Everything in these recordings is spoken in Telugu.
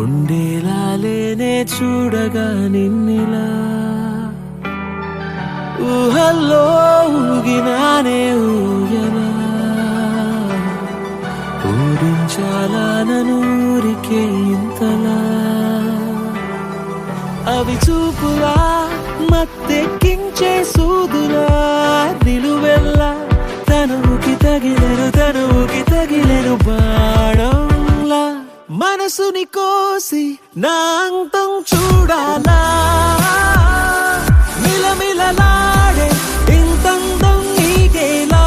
ఉండేలాలేనే చూడగా నిన్నిలా ఊహల్లో ఊగినానే ఊయలా ఊరించాలా ననూరికే ఇంతలా అవి చూపులా మత్తెక్కించే సూదులా నిలువెల్లా తనువుకి తగిలెను బాణంలా మనసుని కోసి నా అంతం చూడాలా మిలమిలలాడే ఇంతందం నీకేలా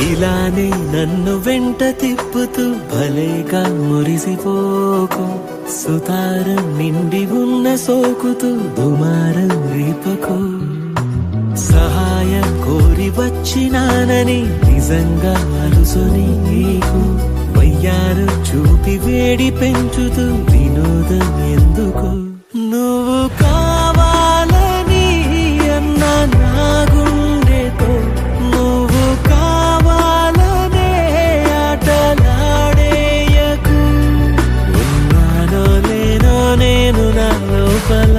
ఇలానే నన్ను వెంట తిప్పుతూ భలేగా మురిసిపోకు సుతారం నిండి ఉన్న సోకుతూ దుమారం రేపకు సహాయం కోరి వచ్చినానని నిజంగా అలుసుని నీకు వయ్యారు చూపి వేడి పెంచుతూ వినోదం ఎందుకు నువ్వు కావాలని అన్నా నా గుండెతో నువ్వు కావాలనే ఆటలాడేయకు ఉన్నానో లేనో నేను నా లోపల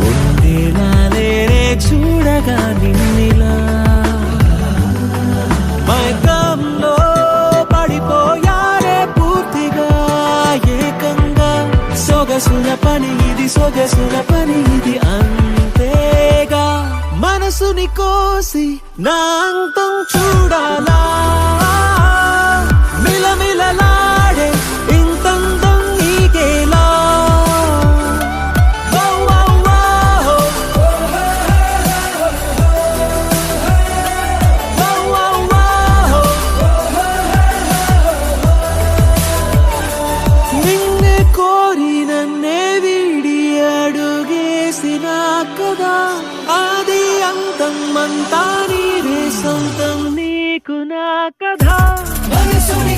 ఉండేలాలేనే చూడగా నిన్నిలా మైకంలో పడిపోయారే పూర్తిగా ఏకంగా సొగసుల పని ఇది అంతేగా మనసుని కోసి నా అంతం చూడాలా మిలమిలలాడే ఇంతందం నీకేలా నిన్నే కోరి నన్నే వీడి అడుగేసినా కదా ఆది అంతం అంతా నీవే సొంతం నీకు నా కథ మనసుని